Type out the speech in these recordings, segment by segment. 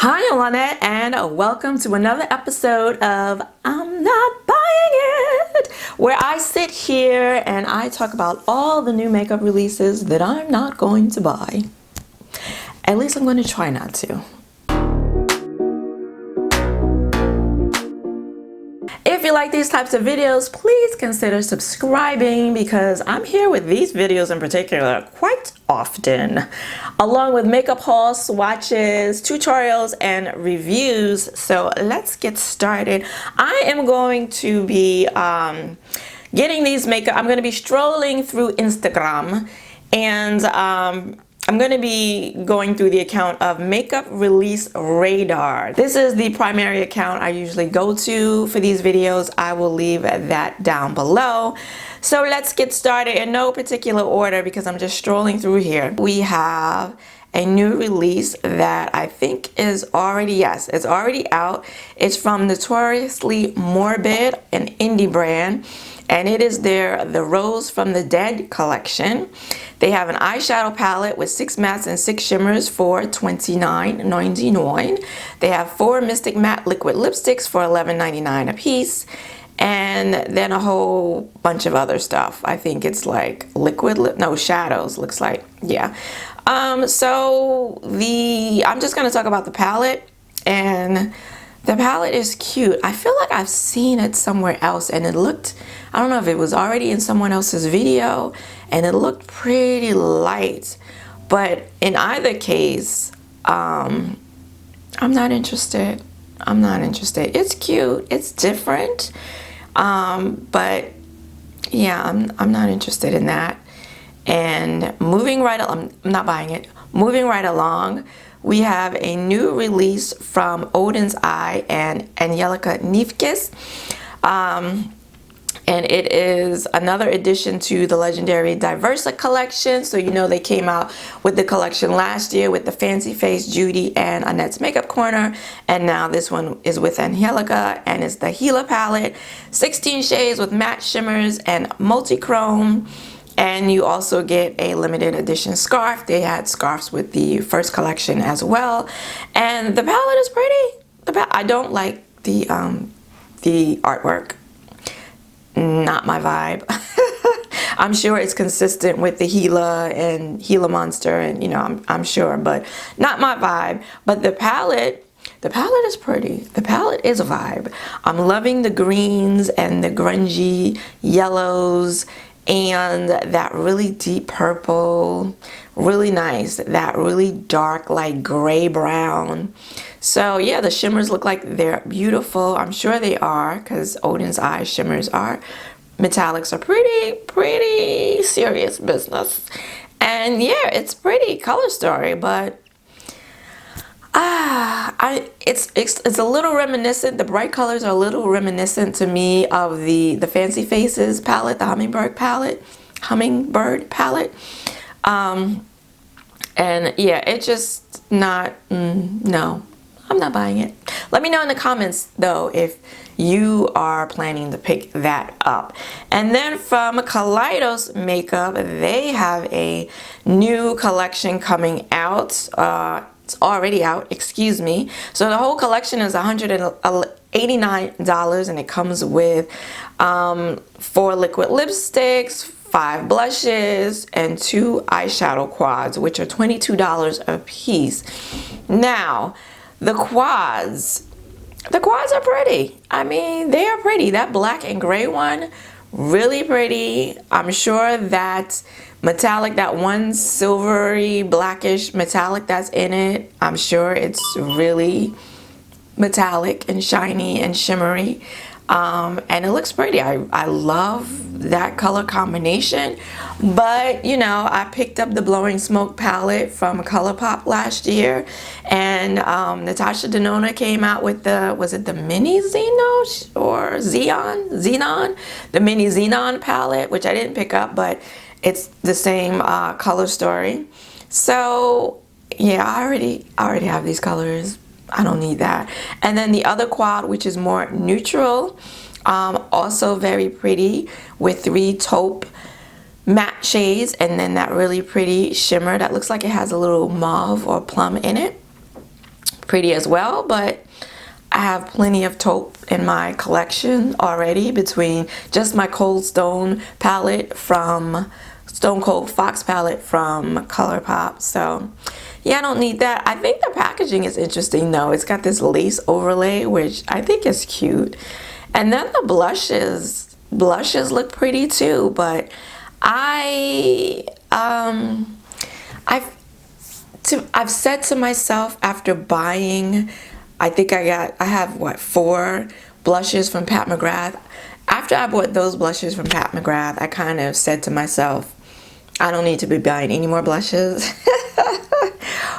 Hi, I'm Lynette, and welcome to another episode of I'm Not Buying It, where I sit here and I talk about all the new makeup releases that I'm not going to buy. At least I'm going to try not to. If you like these types of videos, please consider subscribing because I'm here with these videos in particular quite often, along with makeup hauls, swatches, tutorials, and reviews. So let's get started. I am going to be getting these makeup. I'm going to be strolling through Instagram and I'm going to be going through the account of Makeup Release Radar. This is the primary account I usually go to for these videos. I will leave that down below. So let's get started in no particular order because I'm just strolling through here. We have a new release that I think is already, yes, it's already out. It's from Notoriously Morbid, an indie brand. And it is their The Rose from the Dead collection. They have an eyeshadow palette with 6 mattes and 6 shimmers for $29.99. They have 4 Mystic Matte liquid lipsticks for $11.99 a piece. And then a whole bunch of other stuff. I think it's like shadows, looks like, yeah. I'm just gonna talk about the palette, and the palette is cute. I feel like I've seen it somewhere else and it looked, I don't know if it was already in someone else's video, and it looked pretty light. But in either case, I'm not interested. I'm not interested. It's cute. It's different. But yeah, I'm not interested in that. And I'm not buying it. Moving right along, we have a new release from Odin's Eye and Angelica Nifkis. And it is another addition to the legendary Diversa collection. So you know they came out with the collection last year with the Fancy Face, Judy, and Annette's Makeup Corner. And now this one is with Angelica, and it's the Gila palette. 16 shades with matte shimmers and multi-chrome. And you also get a limited edition scarf. They had scarves with the first collection as well. And the palette is pretty. I don't like the artwork. Not my vibe. I'm sure it's consistent with the Gila and Gila Monster, and you know, I'm sure, but not my vibe. But the palette is pretty. The palette is a vibe. I'm loving the greens and the grungy yellows and that really deep purple. Really nice. That really dark, like gray brown. So yeah, the shimmers look like they're beautiful. I'm sure they are, because Odin's Eye shimmers are. Metallics are pretty serious business. And yeah, it's pretty color story, but it's a little reminiscent. The bright colors are a little reminiscent to me of the Fancy Faces palette, the Hummingbird palette. And yeah, it's just not, no, I'm not buying it. Let me know in the comments though if you are planning to pick that up. And then from Kaleidos Makeup, they have a new collection coming out. It's already out, excuse me. So the whole collection is $189, and it comes with 4 liquid lipsticks, 5 blushes, and 2 eyeshadow quads, which are $22 a piece. Now, the quads are pretty. I mean, they are pretty. That black and gray one, really pretty. I'm sure that metallic, that one silvery blackish metallic that's in it, I'm sure it's really metallic and shiny and shimmery. And it looks pretty. I love that color combination. But you know, I picked up the Blowing Smoke palette from ColourPop last year, and Natasha Denona came out with was it the mini Xenon or Xenon? The mini Xenon palette, which I didn't pick up, but it's the same color story. So yeah, I already have these colors. I don't need that. And then the other quad, which is more neutral, also very pretty, with 3 taupe matte shades, and then that really pretty shimmer that looks like it has a little mauve or plum in it pretty as well, but I have plenty of taupe in my collection already between just my Cold Stone palette from Stone Cold Fox palette from ColourPop. So yeah, I don't need that. I think the packaging is interesting though. It's got this lace overlay, which I think is cute. And then the blushes look pretty too, but I've said to myself after buying, I think I have what, 4 blushes from Pat McGrath. After I bought those blushes from Pat McGrath, I kind of said to myself, I don't need to be buying any more blushes.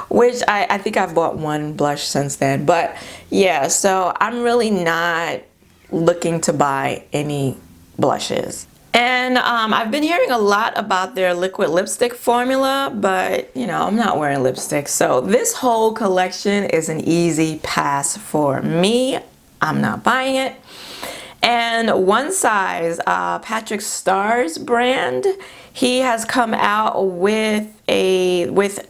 Which I think I've bought 1 blush since then. But yeah, so I'm really not looking to buy any blushes. And I've been hearing a lot about their liquid lipstick formula, but you know, I'm not wearing lipstick. So this whole collection is an easy pass for me. I'm not buying it. And One Size, Patrick Starr's brand, he has come out with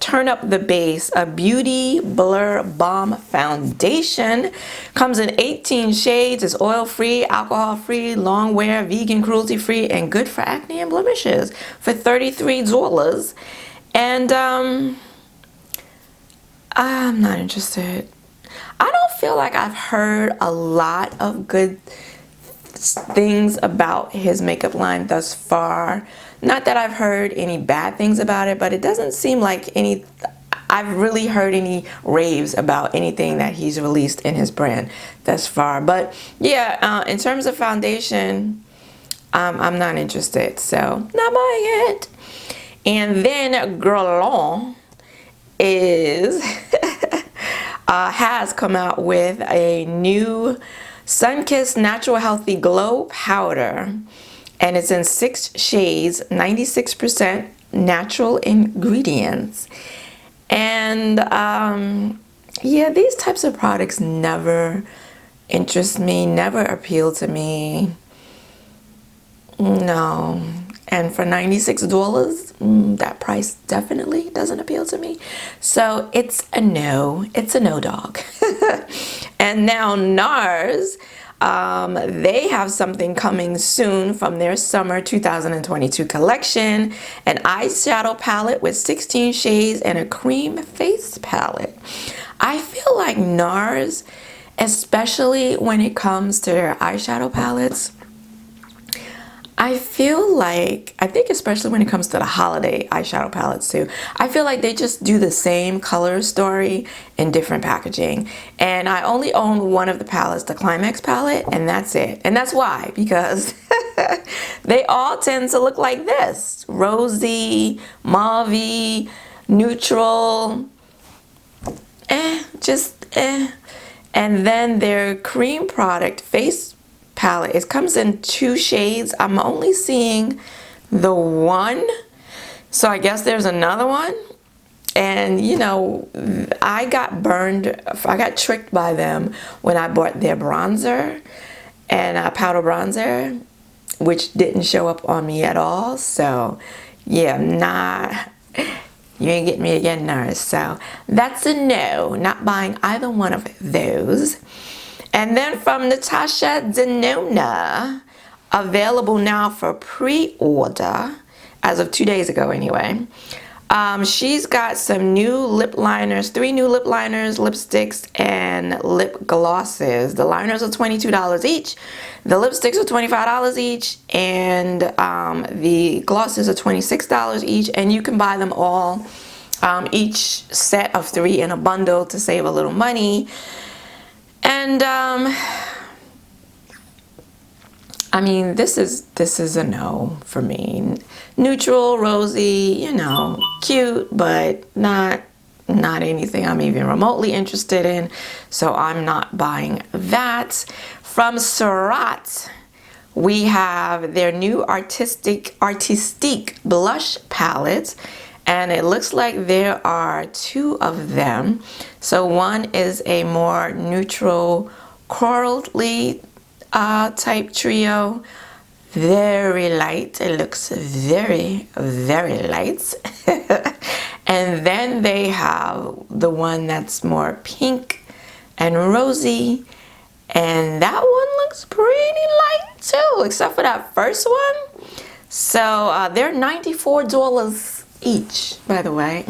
Turn Up the Base, a Beauty Blur Balm Foundation. Comes in 18 shades, is oil-free, alcohol-free, long wear, vegan, cruelty-free, and good for acne and blemishes for $33. And I'm not interested. I don't feel like I've heard a lot of good things about his makeup line thus far. Not that I've heard any bad things about it, but it doesn't seem like I've really heard any raves about anything that he's released in his brand thus far. But yeah, in terms of foundation, I'm not interested, so not buying it. And then Guerlain has come out with a new Sunkissed Natural Healthy Glow Powder, and it's in 6 shades, 96% natural ingredients. And yeah, these types of products never interest me, never appeal to me. No. And for $96, that price definitely doesn't appeal to me. So it's a no. It's a no dog. And now NARS, they have something coming soon from their summer 2022 collection. An eyeshadow palette with 16 shades and a cream face palette. I feel like NARS, especially when it comes to their eyeshadow palettes, I think especially when it comes to the holiday eyeshadow palettes too, I feel like they just do the same color story in different packaging. And I only own one of the palettes, the Climax palette, and that's it. And that's why, because they all tend to look like this. Rosy, mauve, neutral, And then their cream product face palette, it comes in 2 shades. I'm only seeing the one, so I guess there's another one. And you know, I got tricked by them when I bought their bronzer and powder bronzer, which didn't show up on me at all. So yeah, you ain't getting me again, NARS. So that's a no, not buying either one of those. And then from Natasha Denona, available now for pre-order, as of 2 days ago anyway. She's got some new lip liners, 3 new lip liners, lipsticks, and lip glosses. The liners are $22 each. The lipsticks are $25 each. And the glosses are $26 each. And you can buy them all, each set of 3 in a bundle to save a little money. And I mean, this is a no for me. Neutral, rosy, you know, cute, but not anything I'm even remotely interested in. So I'm not buying that. From Surat, we have their new artistic blush palette. And it looks like there are 2 of them. So one is a more neutral corally type trio. Very light. It looks very, very light. And then they have the one that's more pink and rosy. And that one looks pretty light too, except for that first one. So they're $94 each, by the way.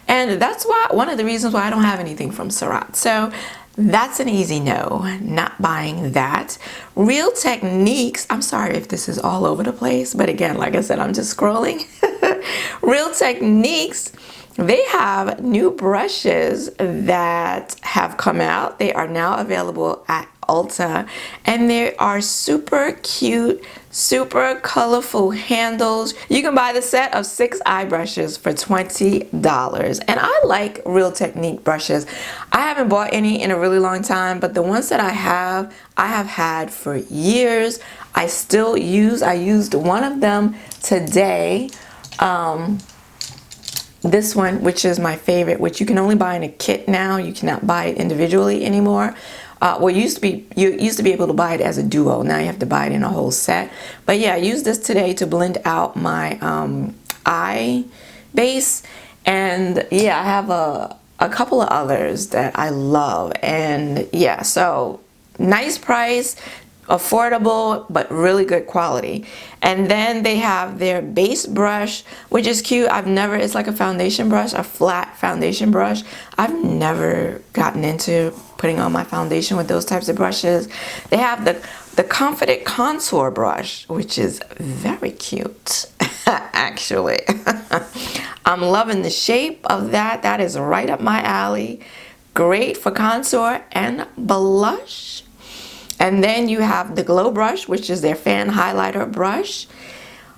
And that's why one of the reasons why I don't have anything from Surat. So that's an easy no, not buying that. Real Techniques, I'm sorry if this is all over the place, but again, like I said, I'm just scrolling. Real Techniques, they have new brushes that have come out. They are now available at Ulta, and they are super cute, super colorful handles. You can buy the set of 6 eye brushes for $20. And I like Real Technique brushes. I haven't bought any in a really long time, but the ones that I have had for years. I still use. I used one of them today. This one, which is my favorite, which you can only buy in a kit now. You cannot buy it individually anymore. Well, you used to be able to buy it as a duo. Now you have to buy it in a whole set. But yeah, I used this today to blend out my eye base. And yeah, I have a couple of others that I love. And yeah, so nice price, affordable, but really good quality. And then they have their base brush, which is cute. It's like a foundation brush, a flat foundation brush. I've never gotten into putting on my foundation with those types of brushes. They have the Confident Contour brush, which is very cute, actually. I'm loving the shape of that. That is right up my alley. Great for contour and blush. And then you have the Glow brush, which is their fan highlighter brush.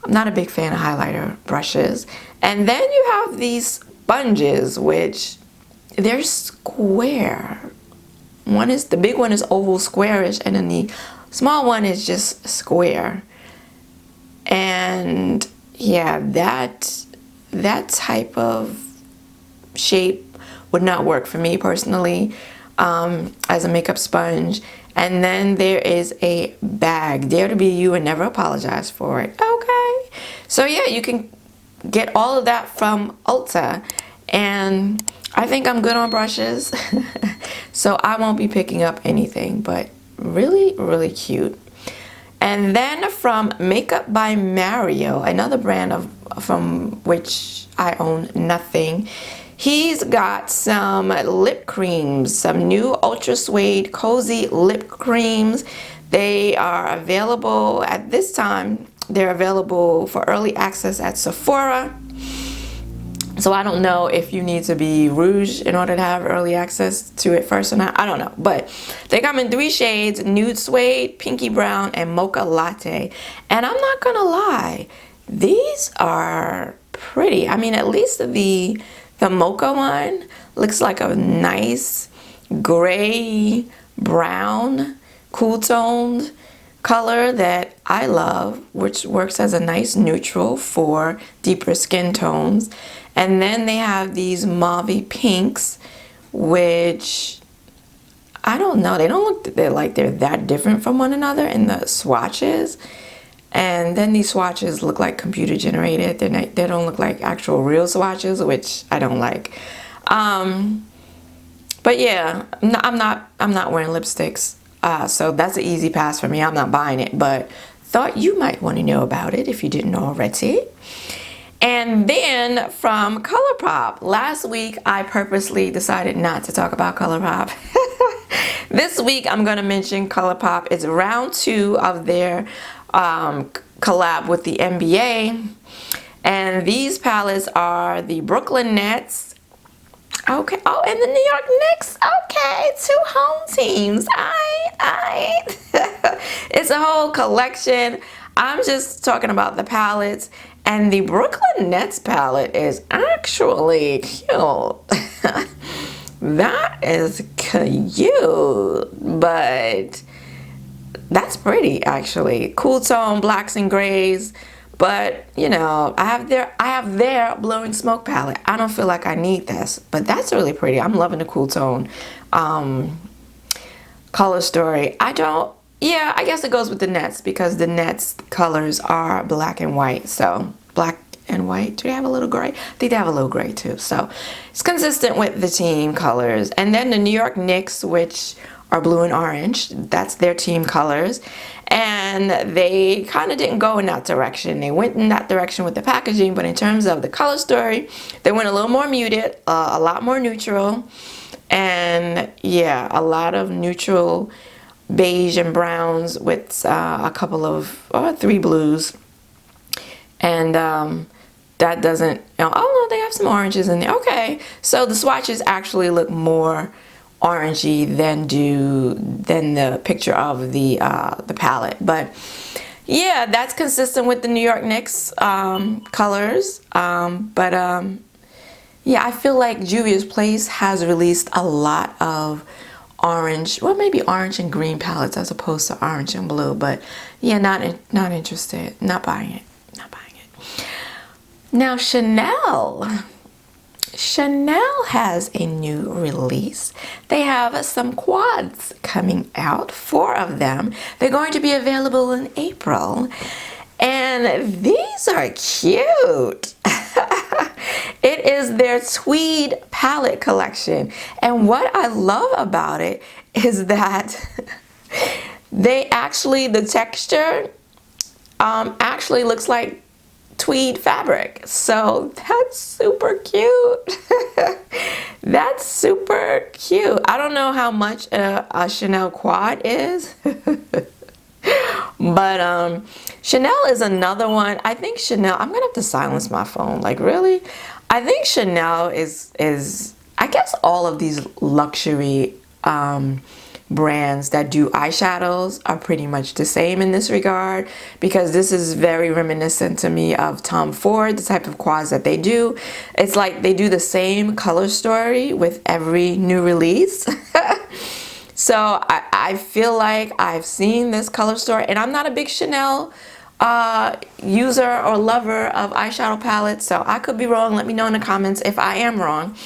I'm not a big fan of highlighter brushes. And then you have these sponges, which they're square. The big one is oval squarish, and then the small one is just square. And yeah, that type of shape would not work for me personally as a makeup sponge. And then there is a bag, Dare to Be You and Never Apologize for It. Okay. So yeah, you can get all of that from Ulta. And I think I'm good on brushes. So I won't be picking up anything, but really, really cute. And then from Makeup by Mario, another brand from which I own nothing. He's got some lip creams, some new Ultra Suede Cozy lip creams. They are available at this time. They're available for early access at Sephora. So I don't know if you need to be rouge in order to have early access to it first or not. I don't know. But they come in 3 shades: Nude Suede, Pinky Brown, and Mocha Latte. And I'm not going to lie, these are pretty. I mean, at least the Mocha one looks like a nice gray, brown, cool toned color that I love, which works as a nice neutral for deeper skin tones. And then they have these mauve pinks, which I don't know. They don't look like they're that different from one another in the swatches. And then these swatches look like computer generated. They don't look like actual real swatches, which I don't like. But yeah, I'm not wearing lipsticks. So that's an easy pass for me. I'm not buying it, but thought you might want to know about it if you didn't already. And then from ColourPop, last week I purposely decided not to talk about ColourPop. This week I'm going to mention ColourPop. It's round 2 of their collab with the NBA. And these palettes are the Brooklyn Nets. Okay. Oh, and the New York Knicks. Okay, 2 home teams. It's a whole collection. I'm just talking about the palettes. And the Brooklyn Nets palette is actually cute. That is cute, but that's pretty actually. Cool tone blacks and grays, but you know, I have their blowing smoke palette. I don't feel like I need this, but that's really pretty. I'm loving the cool tone color story. I guess it goes with the Nets because the Nets colors are black and white. So black and white. Do they have a little gray? I think they have a little gray too. So it's consistent with the team colors. And then the New York Knicks, which are blue and orange, that's their team colors. And they kind of didn't go in that direction. They went in that direction with the packaging, but in terms of the color story, they went a little more muted, a lot more neutral. And yeah, a lot of neutral beige and browns with a couple of, or 3 blues. And that doesn't, oh no, they have some oranges in there. Okay, so the swatches actually look more orangey than the picture of the palette. But yeah, that's consistent with the New York Knicks colors. Yeah, I feel like Juvia's Place has released a lot of orange, well, maybe orange and green palettes as opposed to orange and blue. But yeah, not interested, not buying it, not buying it. Now Chanel has a new release. They have some quads coming out, 4 of them. They're going to be available in April. And these are cute. It is their tweed palette collection. And what I love about it is that the texture actually looks like tweed fabric. So that's super cute. That's super cute. I don't know how much a Chanel quad is. But Chanel is another one. I think Chanel, I'm gonna have to silence my phone. Like, really? I think Chanel is I guess all of these luxury brands that do eyeshadows are pretty much the same in this regard, because this is very reminiscent to me of Tom Ford, the type of quads that they do. It's like they do the same color story with every new release. So I feel like I've seen this color story, and I'm not a big Chanel user or lover of eyeshadow palettes, so I could be wrong. Let me know in the comments if I am wrong.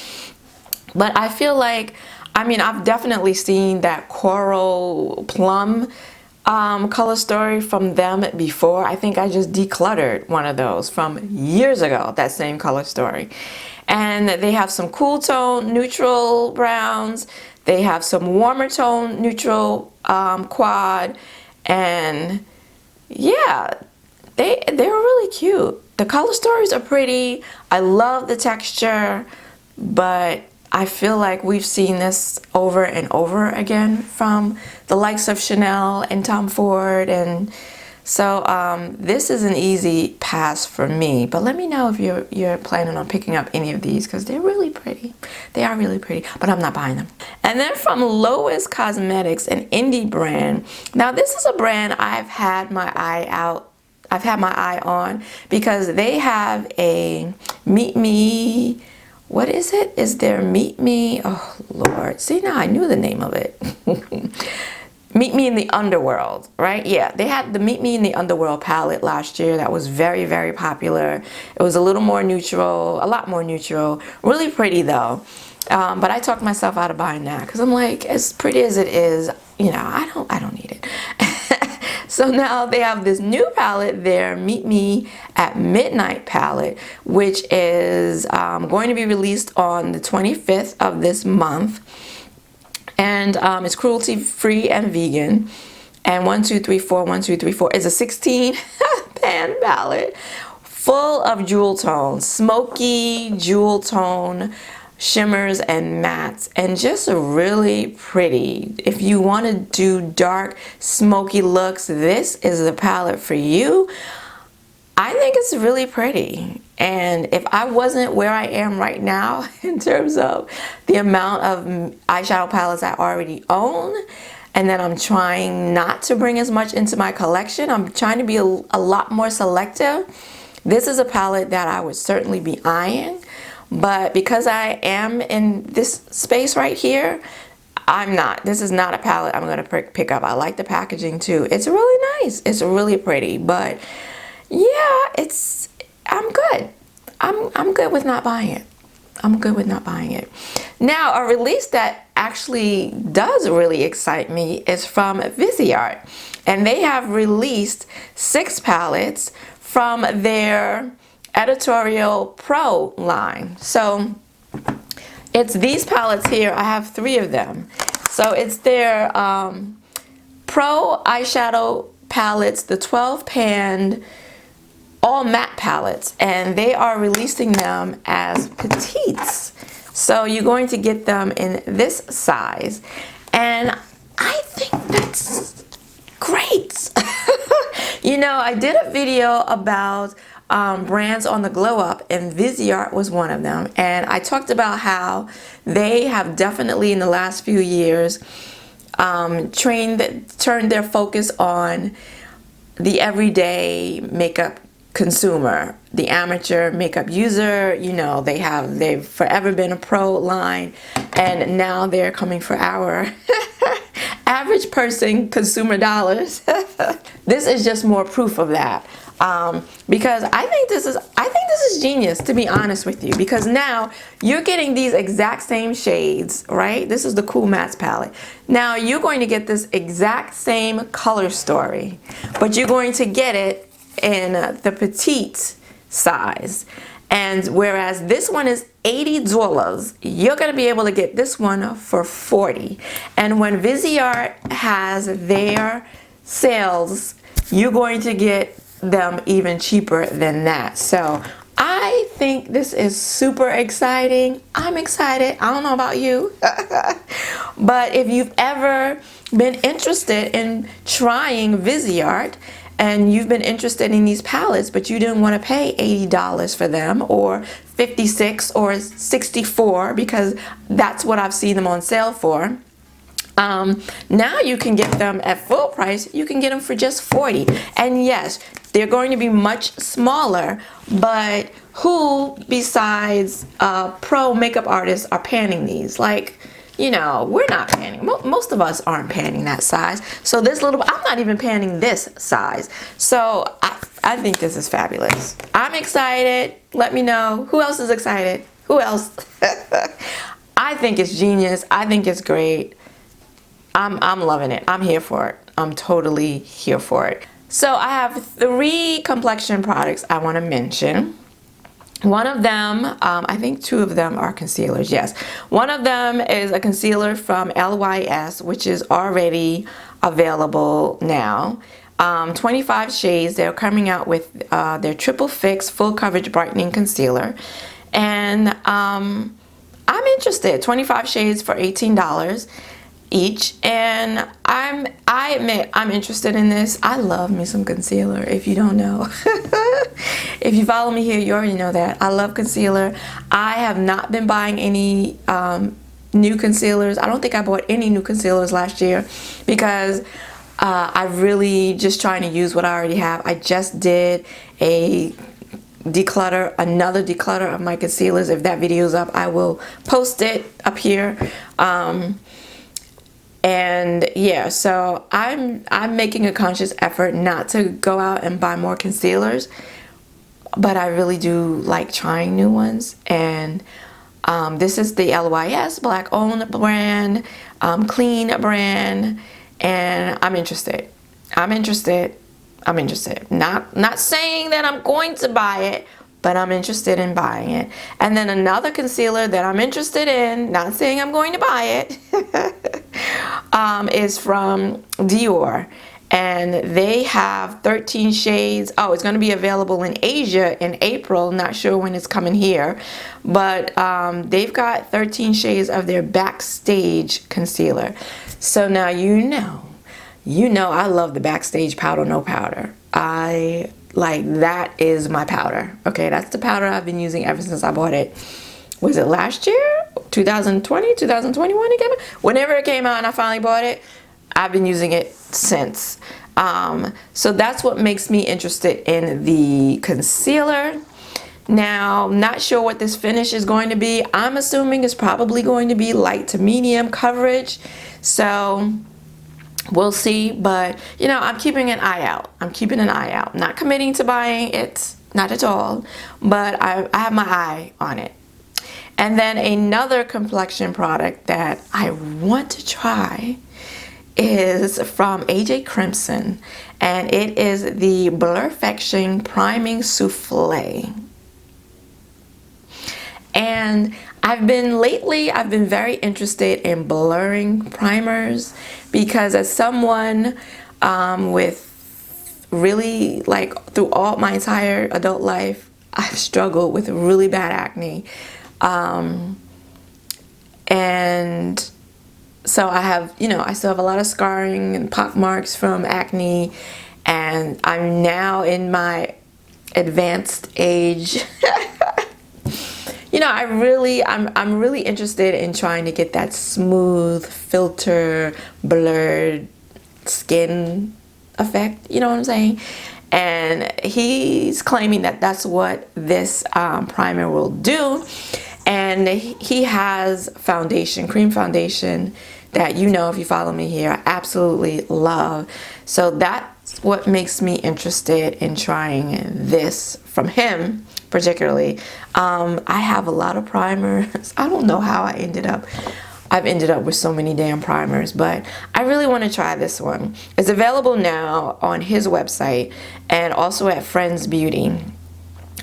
But I feel like, I mean, I've definitely seen that coral plum color story from them before. I think I just decluttered one of those from years ago, that same color story. And they have some cool tone neutral browns. They have some warmer tone neutral quad. And yeah, they're really cute. The color stories are pretty. I love the texture, but I feel like we've seen this over and over again from the likes of Chanel and Tom Ford, and so this is an easy pass for me. But let me know if you're planning on picking up any of these, because they're really pretty. They are really pretty, but I'm not buying them. And then from Lois Cosmetics, an indie brand. Now this is a brand I've had my eye on, because they have a Meet Me. What is it? Is there Meet Me? Oh, Lord. See, now I knew the name of it. Meet Me in the Underworld, right? Yeah, they had the Meet Me in the Underworld palette last year that was very, very popular. It was a little more neutral, a lot more neutral. Really pretty, though. But I talked myself out of buying that, because I'm like, as pretty as it is, you know, I don't need it. So now they have this new palette, their Meet Me at Midnight palette, which is going to be released on the 25th of this month. And it's cruelty free and vegan. And 1, 2, 3, 4, 1, 2, 3, 4 is a 16 pan palette full of jewel tones, smoky jewel tone shimmers and mattes, and just really pretty. If you want to do dark smoky looks, this is the palette for you. I think it's really pretty. And if I wasn't where I am right now in terms of the amount of eyeshadow palettes I already own, and then I'm trying not to bring as much into my collection, I'm trying to be a lot more selective, this is a palette that I would certainly be eyeing. But because I am in this space right here, I'm not. This is not a palette I'm going to pick up. I like the packaging too. It's really nice. It's really pretty. But yeah, I'm good. I'm good with not buying it. I'm good with not buying it. Now, a release that actually does really excite me is from Viseart. And they have released 6 palettes from their Editorial Pro line. So it's these palettes here. I have 3 of them. So it's their Pro eyeshadow palettes, the 12 pan all matte palettes, and they are releasing them as petites. So you're going to get them in this size, and I think that's great. You know, I did a video about brands on the glow up, and Viseart was one of them, and I talked about how they have definitely in the last few years turned their focus on the everyday makeup consumer, the amateur makeup user. You know, they've forever been a pro line, and now they're coming for our average person consumer dollars. This is just more proof of that, because I think this is genius, to be honest with you, because now you're getting these exact same shades, right? This is the Cool Mattes palette. Now you're going to get this exact same color story, but you're going to get it in the petite size. And whereas this one is $80, you're going to be able to get this one for $40. And when Viseart has their sales, you're going to get them even cheaper than that. So I think this is super exciting. I'm excited. I don't know about you. But if you've ever been interested in trying Viseart, and you've been interested in these palettes, but you didn't want to pay $80 for them, or $56 or $64, because that's what I've seen them on sale for. Now you can get them at full price. You can get them for just $40. And yes, they're going to be much smaller, but who besides pro makeup artists are panning these? Like, you know, we're not panning. Most of us aren't panning that size. So this little, I'm not even panning this size. So I think this is fabulous. I'm excited. Let me know. Who else is excited? Who else? I think it's genius. I think it's great. I'm loving it. I'm here for it. I'm totally here for it. So I have 3 complexion products I want to mention. One of them, I think 2 of them are concealers, yes. One of them is a concealer from LYS, which is already available now. 25 shades. They're coming out with their Triple Fix Full Coverage Brightening Concealer. And I'm interested. 25 shades for $18 each, and I admit I'm interested in this. I love me some concealer, if you don't know. If you follow me here, you already know that I love concealer. I have not been buying any new concealers. I don't think I bought any new concealers last year, because I really just trying to use what I already have. I just did another declutter of my concealers. If that video's up, I will post it up here. And yeah, so I'm making a conscious effort not to go out and buy more concealers, but I really do like trying new ones. And this is the LYS Black owned brand, clean brand, and I'm interested. Not saying that I'm going to buy it, but I'm interested in buying it. And then another concealer that I'm interested in, not saying I'm going to buy it, is from Dior. And they have 13 shades. Oh, it's going to be available in Asia in April. Not sure when it's coming here. But they've got 13 shades of their Backstage concealer. So now you know I love the Backstage Powder No Powder. That is my powder. Okay, that's the powder I've been using ever since I bought it. Was it last year? 2020, 2021 it came out? Whenever it came out and I finally bought it, I've been using it since. So that's what makes me interested in the concealer. Now, not sure what this finish is going to be. I'm assuming it's probably going to be light to medium coverage. So we'll see, but you know, I'm keeping an eye out. Not committing to buying it, not at all, but I have my eye on it. And then another complexion product that I want to try is from AJ Crimson, and it is the Blurfection Priming Souffle. And I've been very interested in blurring primers, because as someone with really, like, through all my entire adult life, I've struggled with really bad acne. And so I have, I still have a lot of scarring and pock marks from acne, and I'm now in my advanced age. I'm really interested in trying to get that smooth, filter, blurred skin effect, you know what I'm saying? And he's claiming that that's what this primer will do. And he has foundation, cream foundation, that, if you follow me here, I absolutely love. So that's what makes me interested in trying this from him particularly. I have a lot of primers. I don't know how I've ended up with so many damn primers, but I really want to try this one. It's available now on his website and also at Friends Beauty.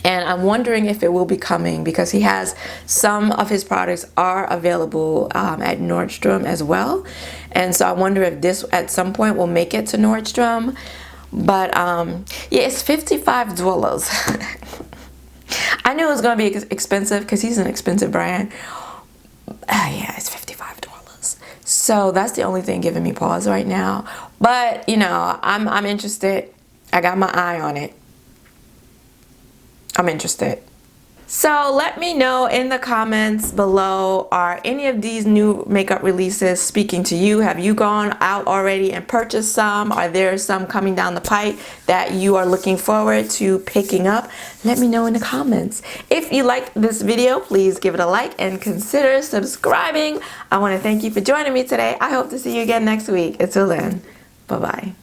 And I'm wondering if it will be coming, because he has some of his products are available at Nordstrom as well. And so I wonder if this at some point will make it to Nordstrom. But yeah, it's $55. I knew it was going to be expensive because he's an expensive brand. Yeah, it's $55. So that's the only thing giving me pause right now. But, I'm interested. I got my eye on it. I'm interested. So let me know in the comments below, are any of these new makeup releases speaking to you? Have you gone out already and purchased some? Are there some coming down the pipe that you are looking forward to picking up? Let me know in the comments. If you liked this video, please give it a like and consider subscribing. I want to thank you for joining me today. I hope to see you again next week. Until then, bye-bye.